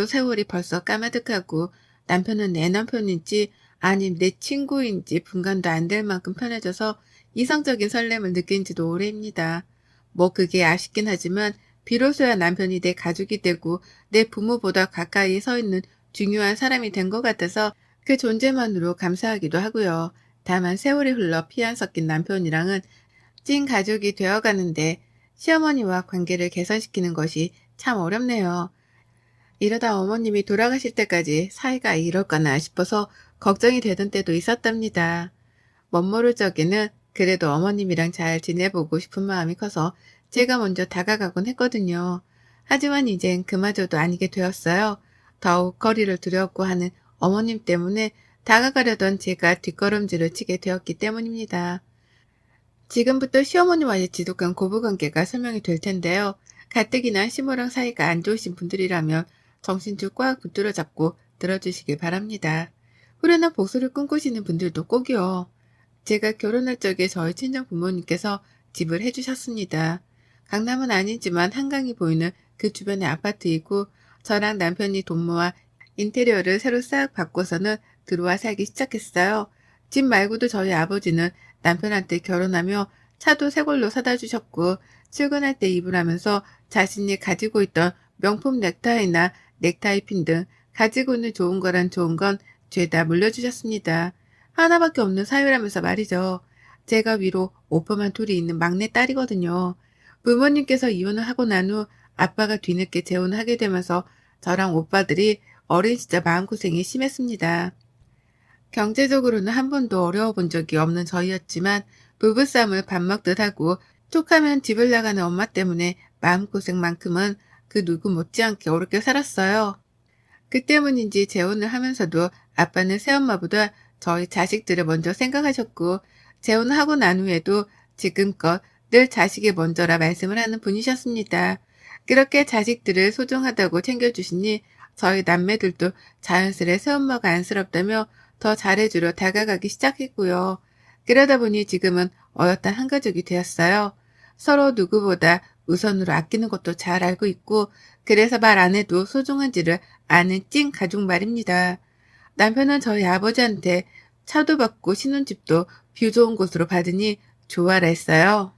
세월이 벌써 까마득하고 남편은 내 남편인지 아님 내 친구인지 분간도 안 될 만큼 편해져서 이성적인 설렘을 느낀 지도 오래입니다. 뭐 그게 아쉽긴 하지만 비로소야 남편이 내 가족이 되고 내 부모보다 가까이 서 있는 중요한 사람이 된 것 같아서 그 존재만으로 감사하기도 하고요. 다만 세월이 흘러 피 안 섞인 남편이랑은 찐 가족이 되어가는데 시어머니와 관계를 개선시키는 것이 참 어렵네요. 이러다 어머님이 돌아가실 때까지 사이가 이럴까나 싶어서 걱정이 되던 때도 있었답니다. 멋모를 적에는 그래도 어머님이랑 잘 지내보고 싶은 마음이 커서 제가 먼저 다가가곤 했거든요. 하지만 이젠 그마저도 아니게 되었어요. 더욱 거리를 두려웠고 하는 어머님 때문에 다가가려던 제가 뒷걸음질을 치게 되었기 때문입니다. 지금부터 시어머니와의 지독한 고부관계가 설명이 될 텐데요. 가뜩이나 시모랑 사이가 안 좋으신 분들이라면 정신줄 꽉 붙들어 잡고 들어주시길 바랍니다. 후련한 복수를 꿈꾸시는 분들도 꼭이요. 제가 결혼할 적에 저희 친정 부모님께서 집을 해주셨습니다. 강남은 아니지만 한강이 보이는 그 주변의 아파트이고 저랑 남편이 돈 모아 인테리어를 새로 싹 바꿔서는 들어와 살기 시작했어요. 집 말고도 저희 아버지는 남편한테 결혼하며 차도 새 걸로 사다 주셨고 출근할 때 입으라면서 자신이 가지고 있던 명품 넥타이나 넥타이 핀 등 가지고는 좋은 거란 좋은 건 죄다 물려주셨습니다. 하나밖에 없는 사유라면서 말이죠. 제가 위로 오빠만 둘이 있는 막내 딸이거든요. 부모님께서 이혼을 하고 난 후 아빠가 뒤늦게 재혼을 하게 되면서 저랑 오빠들이 어린 시절 마음고생이 심했습니다. 경제적으로는 한 번도 어려워 본 적이 없는 저희였지만 부부싸움을 밥 먹듯 하고 툭하면 집을 나가는 엄마 때문에 마음고생만큼은 그 누구 못지않게 어렵게 살았어요. 그 때문인지 재혼을 하면서도 아빠는 새엄마보다 저희 자식들을 먼저 생각하셨고 재혼을 하고 난 후에도 지금껏 늘 자식이 먼저라 말씀을 하는 분이셨습니다. 그렇게 자식들을 소중하다고 챙겨주시니 저희 남매들도 자연스레 새엄마가 안쓰럽다며 더 잘해주려 다가가기 시작했고요. 그러다 보니 지금은 어엿한 한 가족이 되었어요. 서로 누구보다 우선으로 아끼는 것도 잘 알고 있고 그래서 말 안 해도 소중한지를 아는 찐 가족 말입니다. 남편은 저희 아버지한테 차도 받고 신혼집도 뷰 좋은 곳으로 받으니 좋아라 했어요.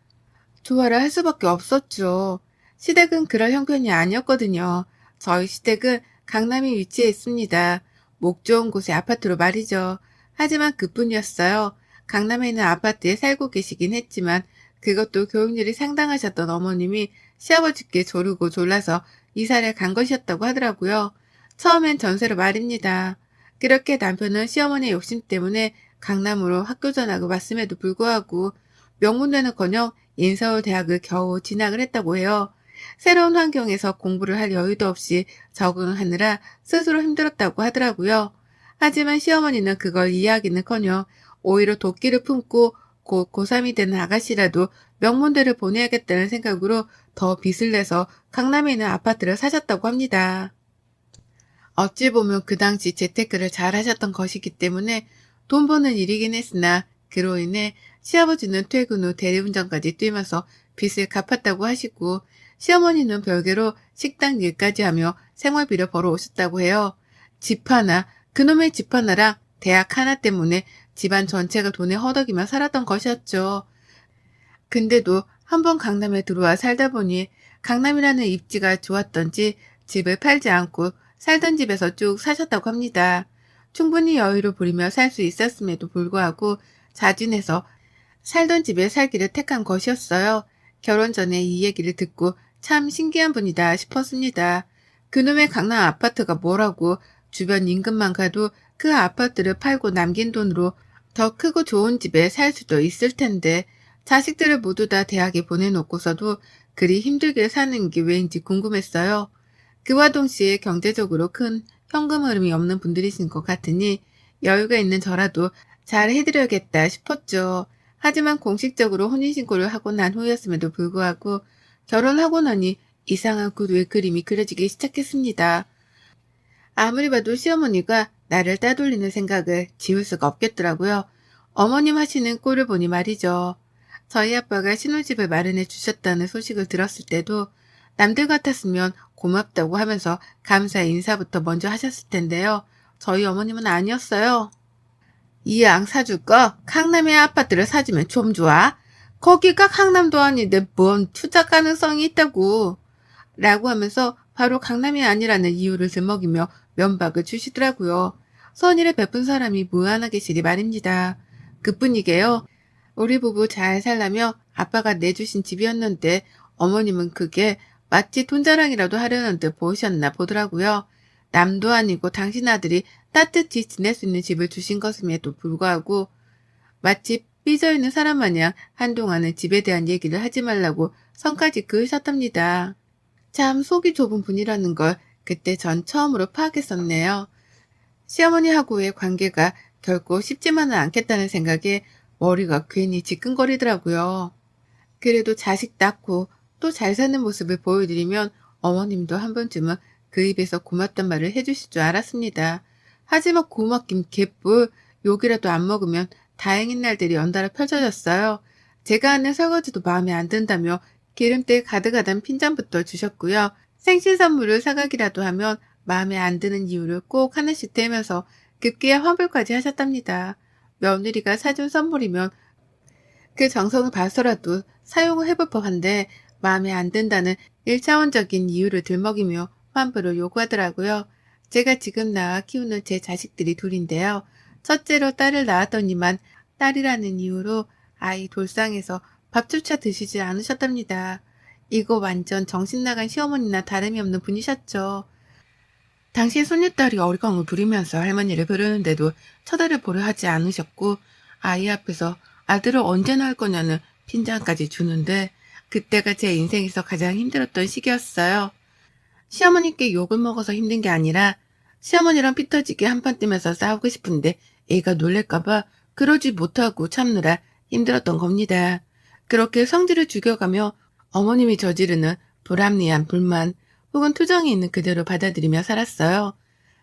좋아라 할 수밖에 없었죠. 시댁은 그럴 형편이 아니었거든요. 저희 시댁은 강남에 위치해 있습니다. 목 좋은 곳의 아파트로 말이죠. 하지만 그뿐이었어요. 강남에 있는 아파트에 살고 계시긴 했지만 그것도 교육률이 상당하셨던 어머님이 시아버지께 조르고 졸라서 이사를 간 것이었다고 하더라고요. 처음엔 전세로 말입니다. 그렇게 남편은 시어머니의 욕심 때문에 강남으로 학교 전학을 왔음에도 불구하고 명문대는커녕 인서울대학을 겨우 진학을 했다고 해요. 새로운 환경에서 공부를 할 여유도 없이 적응하느라 스스로 힘들었다고 하더라고요. 하지만 시어머니는 그걸 이해하기는커녕 오히려 도끼를 품고 곧 고3이 되는 아가씨라도 명문대를 보내야겠다는 생각으로 더 빚을 내서 강남에 있는 아파트를 사셨다고 합니다. 어찌 보면 그 당시 재테크를 잘 하셨던 것이기 때문에 돈 버는 일이긴 했으나 그로 인해 시아버지는 퇴근 후 대리운전까지 뛰면서 빚을 갚았다고 하시고 시어머니는 별개로 식당 일까지 하며 생활비를 벌어오셨다고 해요. 집 하나, 그놈의 집 하나랑 대학 하나 때문에 집안 전체가 돈에 허덕이며 살았던 것이었죠. 근데도 한번 강남에 들어와 살다 보니 강남이라는 입지가 좋았던지 집을 팔지 않고 살던 집에서 쭉 사셨다고 합니다. 충분히 여유를 부리며 살 수 있었음에도 불구하고 자진해서 살던 집에 살기를 택한 것이었어요. 결혼 전에 이 얘기를 듣고 참 신기한 분이다 싶었습니다. 그놈의 강남 아파트가 뭐라고 주변 인근만 가도 그 아파트를 팔고 남긴 돈으로 더 크고 좋은 집에 살 수도 있을 텐데 자식들을 모두 다 대학에 보내놓고서도 그리 힘들게 사는 게 왜인지 궁금했어요. 그와 동시에 경제적으로 큰 현금 흐름이 없는 분들이신 것 같으니 여유가 있는 저라도 잘 해드려야겠다 싶었죠. 하지만 공식적으로 혼인신고를 하고 난 후였음에도 불구하고 결혼하고 나니 이상한 구두의 그림이 그려지기 시작했습니다. 아무리 봐도 시어머니가 나를 따돌리는 생각을 지울 수가 없겠더라고요. 어머님 하시는 꼴을 보니 말이죠. 저희 아빠가 신혼집을 마련해 주셨다는 소식을 들었을 때도 남들 같았으면 고맙다고 하면서 감사의 인사부터 먼저 하셨을 텐데요. 저희 어머님은 아니었어요. 이왕 사줄 거 강남의 아파트를 사주면 좀 좋아. 거기가 강남도 아닌데 뭔 투자 가능성이 있다고. 라고 하면서 바로 강남이 아니라는 이유를 들먹이며 면박을 주시더라고요. 선의를 베푼 사람이 무한하게 계시리 말입니다. 그뿐이게요. 우리 부부 잘 살라며 아빠가 내주신 집이었는데 어머님은 그게 마치 돈 자랑이라도 하려는 듯 보이셨나 보더라고요. 남도 아니고 당신 아들이 따뜻히 지낼 수 있는 집을 주신 것임에도 불구하고 마치 삐져있는 사람 마냥 한동안은 집에 대한 얘기를 하지 말라고 선까지 그으셨답니다. 참 속이 좁은 분이라는 걸 그때 전 처음으로 파악했었네요. 시어머니하고의 관계가 결코 쉽지만은 않겠다는 생각에 머리가 괜히 지끈거리더라고요. 그래도 자식 낳고 또 잘 사는 모습을 보여드리면 어머님도 한 번쯤은 그 입에서 고맙단 말을 해주실 줄 알았습니다. 하지만 고맙긴 개뿔 욕이라도 안 먹으면 다행인 날들이 연달아 펼쳐졌어요. 제가 하는 설거지도 마음에 안 든다며 기름때 가득하던 핀잔부터 주셨고요. 생신 선물을 사가기라도 하면 마음에 안 드는 이유를 꼭 하나씩 대면서 급기야 환불까지 하셨답니다. 며느리가 사준 선물이면 그 정성을 봐서라도 사용을 해볼 법한데 마음에 안 든다는 1차원적인 이유를 들먹이며 환불을 요구하더라고요. 제가 지금 낳아 키우는 제 자식들이 둘인데요. 첫째로 딸을 낳았더니만 딸이라는 이유로 아이 돌상에서 밥조차 드시지 않으셨답니다. 이거 완전 정신 나간 시어머니나 다름이 없는 분이셨죠. 당시 손녀딸이 어리광을 부리면서 할머니를 부르는데도 쳐다를 보려 하지 않으셨고 아이 앞에서 아들을 언제 낳을 거냐는 핀잔까지 주는데 그때가 제 인생에서 가장 힘들었던 시기였어요. 시어머니께 욕을 먹어서 힘든 게 아니라 시어머니랑 피 터지게 한판 뜨면서 싸우고 싶은데 애가 놀랄까봐 그러지 못하고 참느라 힘들었던 겁니다. 그렇게 성질을 죽여가며 어머님이 저지르는 불합리한 불만 혹은 투정이 있는 그대로 받아들이며 살았어요.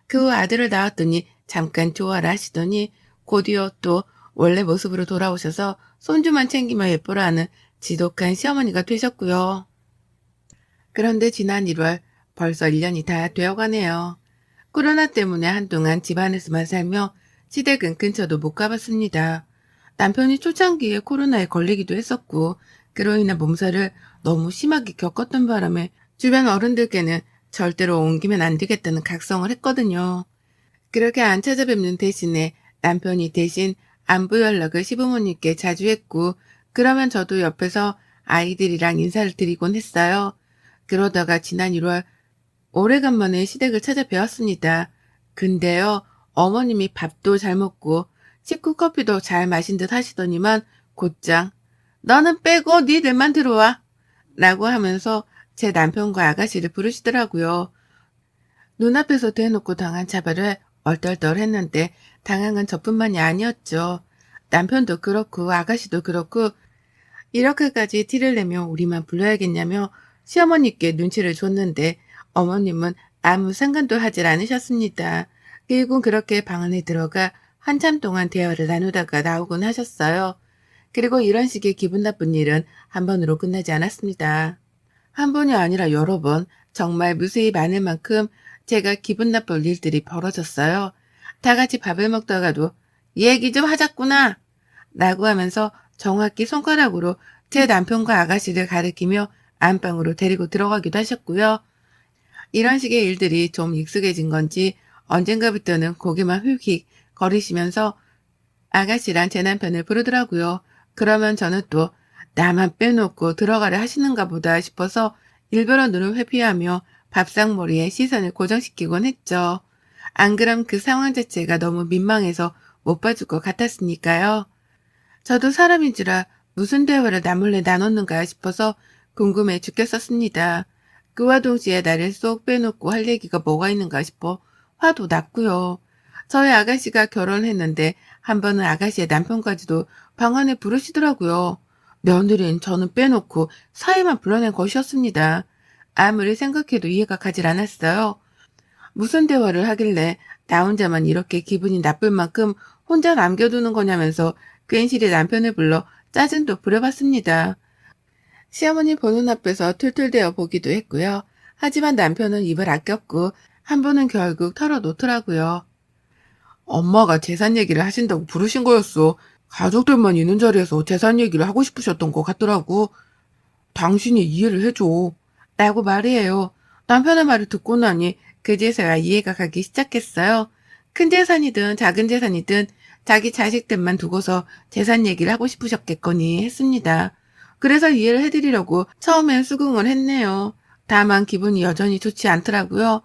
그 후 아들을 낳았더니 잠깐 좋아라 하시더니 곧이어 또 원래 모습으로 돌아오셔서 손주만 챙기며 예뻐라 하는 지독한 시어머니가 되셨고요. 그런데 지난 1월 벌써 1년이 다 되어가네요. 코로나 때문에 한동안 집안에서만 살며 시댁은 근처도 못 가봤습니다. 남편이 초창기에 코로나에 걸리기도 했었고 그로 인한 몸살을 너무 심하게 겪었던 바람에 주변 어른들께는 절대로 옮기면 안 되겠다는 각성을 했거든요. 그렇게 안 찾아뵙는 대신에 남편이 대신 안부 연락을 시부모님께 자주 했고 그러면 저도 옆에서 아이들이랑 인사를 드리곤 했어요. 그러다가 지난 1월 오래간만에 시댁을 찾아뵈었습니다. 근데요, 어머님이 밥도 잘 먹고 식후 커피도 잘 마신 듯 하시더니만 곧장 너는 빼고 니들만 들어와 라고 하면서 제 남편과 아가씨를 부르시더라고요. 눈앞에서 대놓고 당한 차별을 얼떨떨했는데 당한 건 저뿐만이 아니었죠. 남편도 그렇고 아가씨도 그렇고 이렇게까지 티를 내며 우리만 불러야겠냐며 시어머니께 눈치를 줬는데 어머님은 아무 상관도 하질 않으셨습니다. 결국 그렇게 방 안에 들어가 한참 동안 대화를 나누다가 나오곤 하셨어요. 그리고 이런 식의 기분 나쁜 일은 한 번으로 끝나지 않았습니다. 한 번이 아니라 여러 번 정말 무수히 많을 만큼 제가 기분 나쁠 일들이 벌어졌어요. 다 같이 밥을 먹다가도 얘기 좀 하자꾸나 라고 하면서 정확히 손가락으로 제 남편과 아가씨를 가리키며 안방으로 데리고 들어가기도 하셨고요. 이런 식의 일들이 좀 익숙해진 건지 언젠가부터는 고개만 휙휙 거리시면서 아가씨랑 제 남편을 부르더라고요. 그러면 저는 또 나만 빼놓고 들어가려 하시는가 보다 싶어서 일부러 눈을 회피하며 밥상머리에 시선을 고정시키곤 했죠. 안 그럼 그 상황 자체가 너무 민망해서 못 봐줄 것 같았으니까요. 저도 사람인지라 무슨 대화를 나몰래 나눴는가 싶어서 궁금해 죽겠었습니다. 그와 동시에 나를 쏙 빼놓고 할 얘기가 뭐가 있는가 싶어 화도 났고요. 저희 아가씨가 결혼했는데 한 번은 아가씨의 남편까지도 방 안에 부르시더라고요. 며느리는 저는 빼놓고 사이만 불러낸 것이었습니다. 아무리 생각해도 이해가 가질 않았어요. 무슨 대화를 하길래 나 혼자만 이렇게 기분이 나쁠 만큼 혼자 남겨두는 거냐면서 괜시리 남편을 불러 짜증도 부려봤습니다. 시어머니 보는 앞에서 툴툴대어 보기도 했고요. 하지만 남편은 입을 아꼈고 한 번은 결국 털어놓더라고요. 엄마가 재산 얘기를 하신다고 부르신 거였어. 가족들만 있는 자리에서 재산 얘기를 하고 싶으셨던 것 같더라고. 당신이 이해를 해줘. 라고 말이에요. 남편의 말을 듣고 나니 그제서야 이해가 가기 시작했어요. 큰 재산이든 작은 재산이든 자기 자식들만 두고서 재산 얘기를 하고 싶으셨겠거니 했습니다. 그래서 이해를 해드리려고 처음엔 수긍을 했네요. 다만 기분이 여전히 좋지 않더라고요.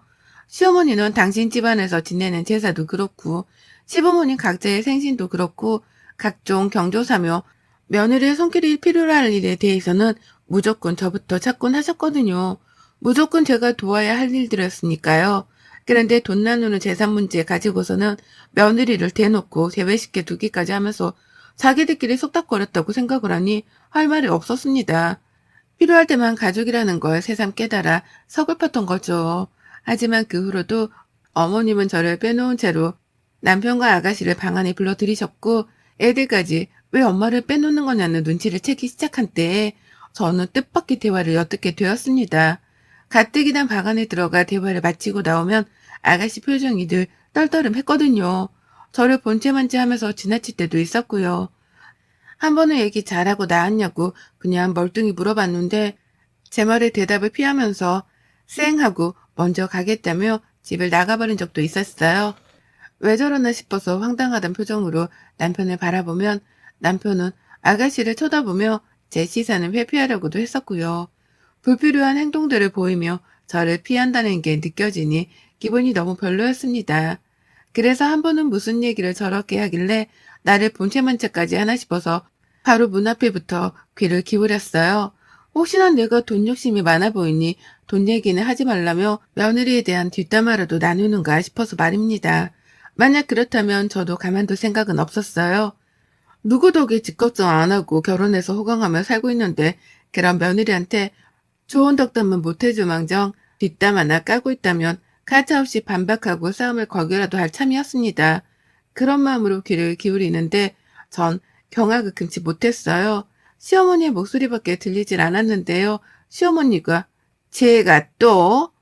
시어머니는 당신 집안에서 지내는 제사도 그렇고 시부모님 각자의 생신도 그렇고 각종 경조사며 며느리의 손길이 필요로 할 일에 대해서는 무조건 저부터 찾곤 하셨거든요. 무조건 제가 도와야 할 일들이었으니까요. 그런데 돈 나누는 재산 문제 가지고서는 며느리를 대놓고 제외시켜 두기까지 하면서 자기들끼리 속닥거렸다고 생각을 하니 할 말이 없었습니다. 필요할 때만 가족이라는 걸 새삼 깨달아 서글펐던 거죠. 하지만 그 후로도 어머님은 저를 빼놓은 채로 남편과 아가씨를 방 안에 불러들이셨고 애들까지 왜 엄마를 빼놓는 거냐는 눈치를 채기 시작한 때에 저는 뜻밖의 대화를 엿듣게 되었습니다. 가뜩이나 방 안에 들어가 대화를 마치고 나오면 아가씨 표정이 늘 떨떠름했거든요. 저를 본체만지 하면서 지나칠 때도 있었고요. 한 번은 얘기 잘하고 나왔냐고 그냥 멀뚱히 물어봤는데 제 말에 대답을 피하면서 쌩 하고 먼저 가겠다며 집을 나가버린 적도 있었어요. 왜 저러나 싶어서 황당하던 표정으로 남편을 바라보면 남편은 아가씨를 쳐다보며 제 시선을 회피하려고도 했었고요. 불필요한 행동들을 보이며 저를 피한다는 게 느껴지니 기분이 너무 별로였습니다. 그래서 한 번은 무슨 얘기를 저렇게 하길래 나를 본체만 채까지 하나 싶어서 바로 문 앞에부터 귀를 기울였어요. 혹시나 내가 돈 욕심이 많아 보이니 돈 얘기는 하지 말라며 며느리에 대한 뒷담화라도 나누는가 싶어서 말입니다. 만약 그렇다면 저도 가만둘 생각은 없었어요. 누구 덕에 집 걱정 안 하고 결혼해서 호강하며 살고 있는데 그런 며느리한테 좋은 덕담은 못해주망정 뒷담 하나 까고 있다면 가차없이 반박하고 싸움을 걸기라도 할 참이었습니다. 그런 마음으로 귀를 기울이는데 전 경악을 금치 못했어요. 시어머니의 목소리밖에 들리질 않았는데요. 시어머니가 제가 또?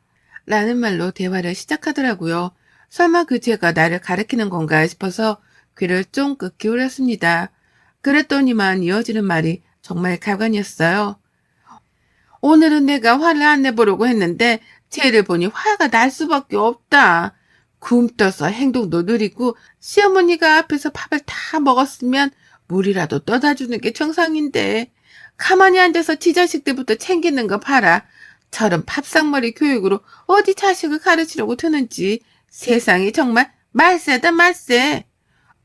라는 말로 대화를 시작하더라고요. 설마 그 제가 나를 가리키는 건가 싶어서 귀를 쫑긋 기울였습니다. 그랬더니만 이어지는 말이 정말 가관이었어요. 오늘은 내가 화를 안 내보려고 했는데 쟤를 보니 화가 날 수밖에 없다. 굼떠서 행동도 느리고 시어머니가 앞에서 밥을 다 먹었으면 물이라도 떠다 주는 게 정상인데 가만히 앉아서 지 자식들부터 챙기는 거 봐라. 저런 밥상머리 교육으로 어디 자식을 가르치려고 드는지 세상이 정말 말세다 말세.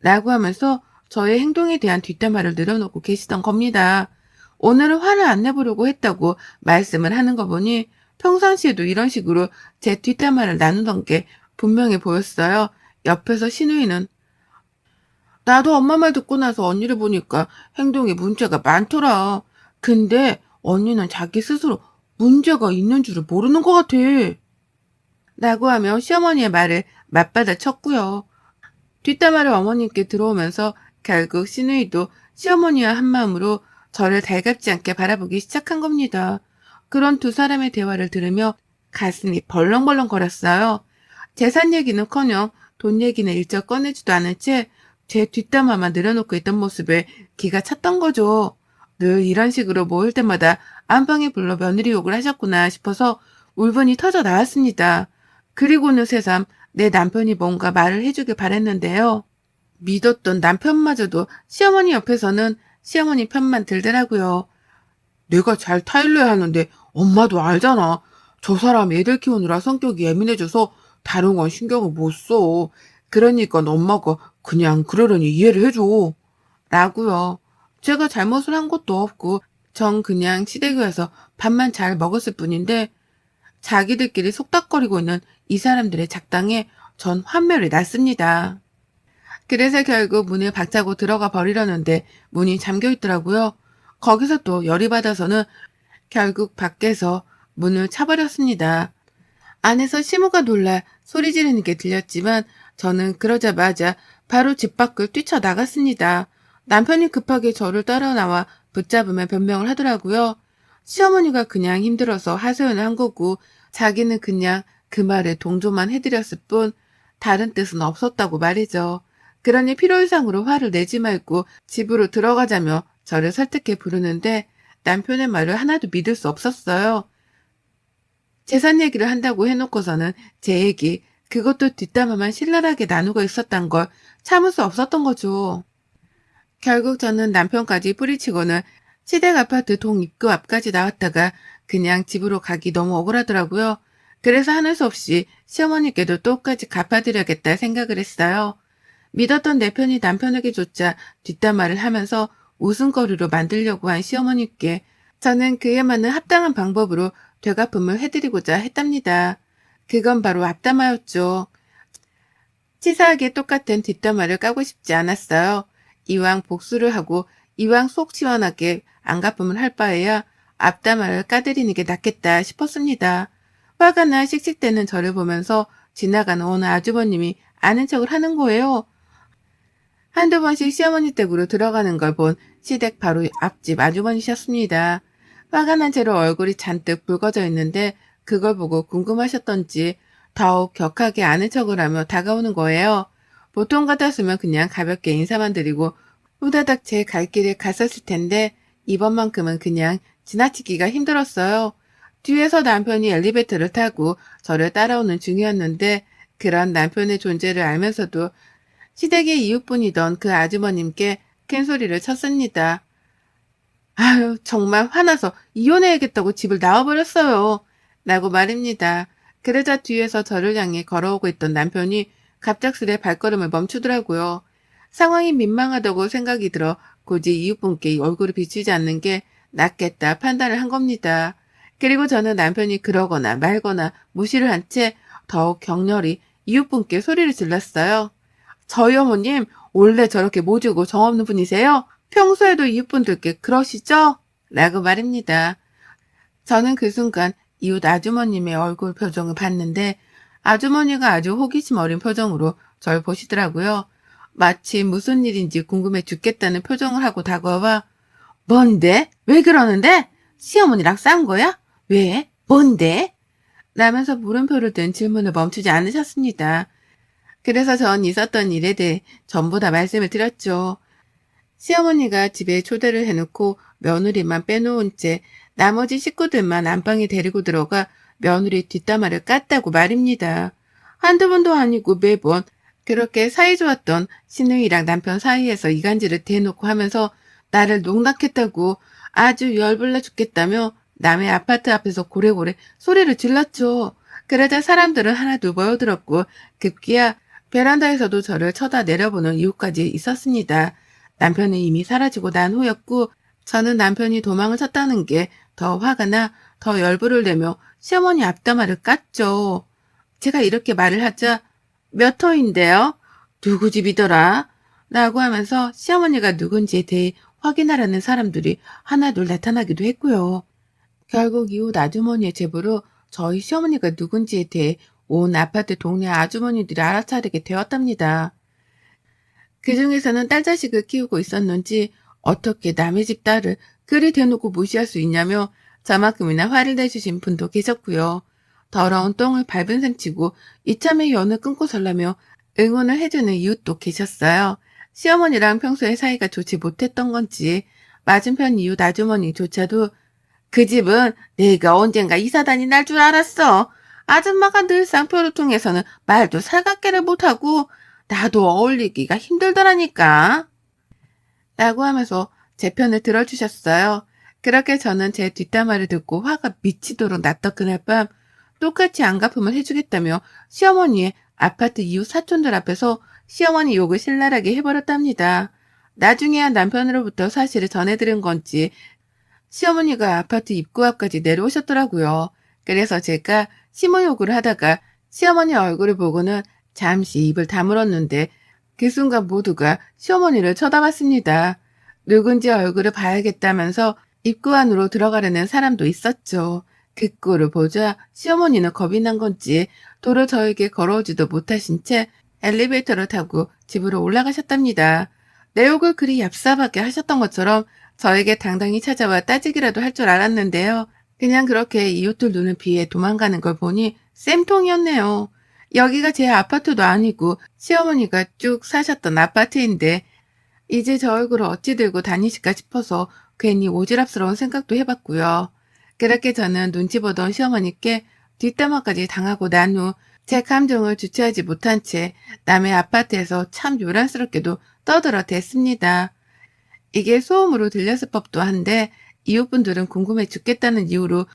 라고 하면서 저의 행동에 대한 뒷담화를 늘어놓고 계시던 겁니다. 오늘은 화를 안 내보려고 했다고 말씀을 하는 거 보니 평상시에도 이런 식으로 제 뒷담화를 나누던 게 분명해 보였어요. 옆에서 신우이는 나도 엄마 말 듣고 나서 언니를 보니까 행동에 문제가 많더라. 근데 언니는 자기 스스로 문제가 있는 줄을 모르는 것 같아. 라고 하며 시어머니의 말을 맞받아 쳤고요. 뒷담화를 어머님께 들어오면서 결국 시누이도 시어머니와 한마음으로 저를 달갑지 않게 바라보기 시작한 겁니다. 그런 두 사람의 대화를 들으며 가슴이 벌렁벌렁 거렸어요. 재산 얘기는커녕 돈 얘기는 일절 꺼내지도 않은 채 제 뒷담화만 늘어놓고 있던 모습에 기가 찼던 거죠. 늘 이런 식으로 모일 때마다 안방에 불러 며느리 욕을 하셨구나 싶어서 울분이 터져 나왔습니다. 그리고는 새삼 내 남편이 뭔가 말을 해주길 바랬는데요. 믿었던 남편마저도 시어머니 옆에서는 시어머니 편만 들더라고요. 내가 잘 타일러야 하는데 엄마도 알잖아. 저 사람 애들 키우느라 성격이 예민해져서 다른 건 신경을 못 써. 그러니까 엄마가 그냥 그러려니 이해를 해줘. 라고요. 제가 잘못을 한 것도 없고 전 그냥 시댁에서 밥만 잘 먹었을 뿐인데 자기들끼리 속닥거리고 있는 이 사람들의 작당에 전 환멸이 났습니다. 그래서 결국 문을 박차고 들어가 버리려는데 문이 잠겨 있더라고요. 거기서 또 열이 받아서는 결국 밖에서 문을 차버렸습니다. 안에서 시모가 놀라 소리 지르는 게 들렸지만 저는 그러자마자 바로 집 밖을 뛰쳐나갔습니다. 남편이 급하게 저를 따라 나와 붙잡으며 변명을 하더라고요. 시어머니가 그냥 힘들어서 하소연을 한 거고 자기는 그냥 그 말에 동조만 해드렸을 뿐 다른 뜻은 없었다고 말이죠. 그러니 필요 이상으로 화를 내지 말고 집으로 들어가자며 저를 설득해 부르는데 남편의 말을 하나도 믿을 수 없었어요. 재산 얘기를 한다고 해놓고서는 제 얘기, 그것도 뒷담화만 신랄하게 나누고 있었단 걸 참을 수 없었던 거죠. 결국 저는 남편까지 뿌리치고는 시댁 아파트 동 입구 앞까지 나왔다가 그냥 집으로 가기 너무 억울하더라고요. 그래서 하는 수 없이 시어머니께도 똑같이 갚아드려야겠다 생각을 했어요. 믿었던 내 편이 남편에게조차 뒷담화를 하면서 웃음거리로 만들려고 한 시어머니께 저는 그에 맞는 합당한 방법으로 되갚음을 해드리고자 했답니다. 그건 바로 앞담화였죠. 치사하게 똑같은 뒷담화를 까고 싶지 않았어요. 이왕 복수를 하고 이왕 속 시원하게 안갚음을 할 바에야 앞담화를 까드리는 게 낫겠다 싶었습니다. 화가 나 씩씩대는 저를 보면서 지나가는 어느 아주버님이 아는 척을 하는 거예요. 한두 번씩 시어머니 댁으로 들어가는 걸 본 시댁 바로 앞집 아주머니셨습니다. 화가 난 채로 얼굴이 잔뜩 붉어져 있는데 그걸 보고 궁금하셨던지 더욱 격하게 아는 척을 하며 다가오는 거예요. 보통 같았으면 그냥 가볍게 인사만 드리고 후다닥 제 갈 길을 갔었을 텐데 이번만큼은 그냥 지나치기가 힘들었어요. 뒤에서 남편이 엘리베이터를 타고 저를 따라오는 중이었는데 그런 남편의 존재를 알면서도 시댁의 이웃분이던 그 아주머님께 큰 소리를 쳤습니다. 아유, 정말 화나서 이혼해야겠다고 집을 나와버렸어요. 라고 말입니다. 그러자 뒤에서 저를 향해 걸어오고 있던 남편이 갑작스레 발걸음을 멈추더라고요. 상황이 민망하다고 생각이 들어 굳이 이웃분께 얼굴을 비추지 않는 게 낫겠다 판단을 한 겁니다. 그리고 저는 남편이 그러거나 말거나 무시를 한 채 더욱 격렬히 이웃분께 소리를 질렀어요. 저희 어머님 원래 저렇게 모지고 정없는 분이세요? 평소에도 이웃분들께 그러시죠? 라고 말입니다. 저는 그 순간 이웃 아주머님의 얼굴 표정을 봤는데 아주머니가 아주 호기심 어린 표정으로 절 보시더라고요. 마치 무슨 일인지 궁금해 죽겠다는 표정을 하고 다가와 뭔데? 왜 그러는데? 시어머니랑 싼 거야? 왜? 뭔데? 라면서 물음표를 든 질문을 멈추지 않으셨습니다. 그래서 전 있었던 일에 대해 전부 다 말씀을 드렸죠. 시어머니가 집에 초대를 해놓고 며느리만 빼놓은 채 나머지 식구들만 안방에 데리고 들어가 며느리 뒷담화를 깠다고 말입니다. 한두 번도 아니고 매번 그렇게 사이 좋았던 시누이랑 남편 사이에서 이간질을 대놓고 하면서 나를 농락했다고 아주 열불나 죽겠다며 남의 아파트 앞에서 고래고래 소리를 질렀죠. 그러자 사람들은 하나둘 모여들었고 급기야 베란다에서도 저를 쳐다 내려보는 이유까지 있었습니다. 남편은 이미 사라지고 난 후였고 저는 남편이 도망을 쳤다는 게 더 화가 나 더 열불을 내며 시어머니 앞담화를 깠죠. 제가 이렇게 말을 하자 몇 호인데요? 누구 집이더라? 라고 하면서 시어머니가 누군지에 대해 확인하라는 사람들이 하나둘 나타나기도 했고요. 결국 이웃 아주머니의 제보로 저희 시어머니가 누군지에 대해 온 아파트 동네 아주머니들이 알아차리게 되었답니다. 그 중에서는 딸 자식을 키우고 있었는지 어떻게 남의 집 딸을 그리 대놓고 무시할 수 있냐며 저만큼이나 화를 내주신 분도 계셨고요. 더러운 똥을 밟은 셈치고 이참에 연을 끊고 살라며 응원을 해주는 이웃도 계셨어요. 시어머니랑 평소에 사이가 좋지 못했던 건지 맞은편 이웃 아주머니조차도 그 집은 내가 언젠가 이사단이 날 줄 알았어. 아줌마가 늘 쌍표를 통해서는 말도 살갑게를 못하고 나도 어울리기가 힘들더라니까. 라고 하면서 제 편을 들어주셨어요. 그렇게 저는 제 뒷담화를 듣고 화가 미치도록 났던 그날 밤 똑같이 안갚음을 해주겠다며 시어머니의 아파트 이웃 사촌들 앞에서 시어머니 욕을 신랄하게 해버렸답니다. 나중에야 남편으로부터 사실을 전해들은 건지 시어머니가 아파트 입구 앞까지 내려오셨더라고요. 그래서 제가 심호욕을 하다가 시어머니 얼굴을 보고는 잠시 입을 다물었는데 그 순간 모두가 시어머니를 쳐다봤습니다. 누군지 얼굴을 봐야겠다면서 입구 안으로 들어가려는 사람도 있었죠. 그 꼴을 보자 시어머니는 겁이 난 건지 도로 저에게 걸어오지도 못하신 채 엘리베이터를 타고 집으로 올라가셨답니다. 내 욕을 그리 얍삽하게 하셨던 것처럼 저에게 당당히 찾아와 따지기라도 할 줄 알았는데요. 그냥 그렇게 이웃들 눈을 피해 도망가는 걸 보니 쌤통이었네요. 여기가 제 아파트도 아니고 시어머니가 쭉 사셨던 아파트인데 이제 저 얼굴을 어찌 들고 다니실까 싶어서 괜히 오지랖스러운 생각도 해봤고요. 그렇게 저는 눈치 보던 시어머니께 뒷담화까지 당하고 난 후 제 감정을 주체하지 못한 채 남의 아파트에서 참 요란스럽게도 떠들어댔습니다. 이게 소음으로 들렸을 법도 한데 이웃분들은 궁금해 죽겠다는 이유로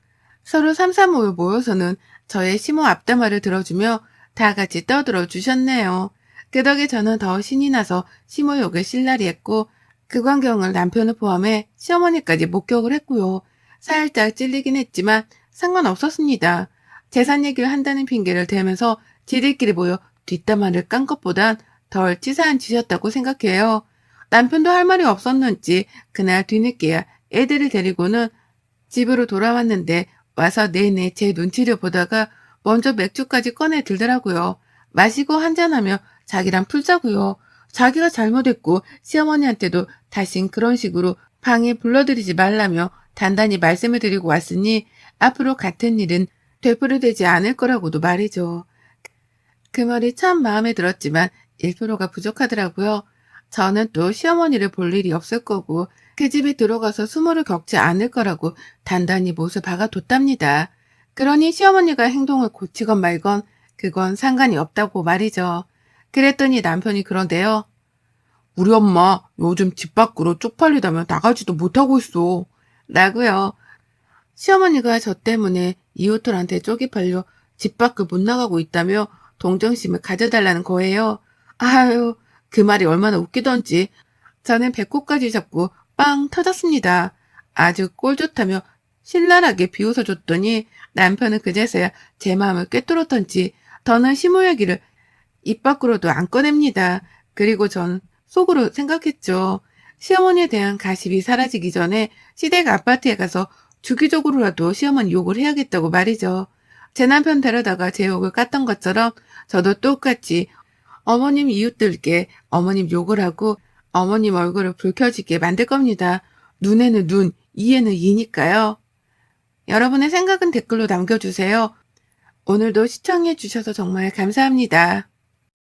서로 삼삼오오 모여서는 저의 심호 앞담화를 들어주며 다 같이 떠들어 주셨네요. 그 덕에 저는 더 신이 나서 심호욕을 실라리 했고 그 광경을 남편을 포함해 시어머니까지 목격을 했고요. 살짝 찔리긴 했지만 상관없었습니다. 재산 얘기를 한다는 핑계를 대면서 지들끼리 모여 뒷담화를 깐 것보단 덜 치사한 짓이었다고 생각해요. 남편도 할 말이 없었는지 그날 뒤늦게야 애들을 데리고는 집으로 돌아왔는데 와서 내내 제 눈치를 보다가 먼저 맥주까지 꺼내 들더라고요. 마시고 한잔하며 자기랑 풀자고요. 자기가 잘못했고 시어머니한테도 다신 그런 식으로 방에 불러들이지 말라며 단단히 말씀을 드리고 왔으니 앞으로 같은 일은 되풀이되지 않을 거라고도 말이죠. 그 말이 참 마음에 들었지만 1%가 부족하더라고요. 저는 또 시어머니를 볼 일이 없을 거고 그 집에 들어가서 수모를 겪지 않을 거라고 단단히 못을 박아뒀답니다. 그러니 시어머니가 행동을 고치건 말건 그건 상관이 없다고 말이죠. 그랬더니 남편이 그런데요. 우리 엄마 요즘 집 밖으로 쪽팔리다며 나가지도 못하고 있어. 라고요. 시어머니가 저 때문에 이웃들한테 쪽이 팔려 집 밖을 못 나가고 있다며 동정심을 가져달라는 거예요. 아유, 그 말이 얼마나 웃기던지 저는 배꼽까지 잡고 빵 터졌습니다. 아주 꼴 좋다며 신랄하게 비웃어줬더니 남편은 그제서야 제 마음을 꿰뚫었던지 더는 심호야기를 입 밖으로도 안 꺼냅니다. 그리고 전 속으로 생각했죠. 시어머니에 대한 가십이 사라지기 전에 시댁 아파트에 가서 주기적으로라도 시어머니 욕을 해야겠다고 말이죠. 제 남편 데려다가 제 욕을 깠던 것처럼 저도 똑같이 어머님 이웃들께 어머님 욕을 하고 어머님 얼굴을 붉혀지게 만들 겁니다. 눈에는 눈, 이에는 이니까요. 여러분의 생각은 댓글로 남겨주세요. 오늘도 시청해 주셔서 정말 감사합니다.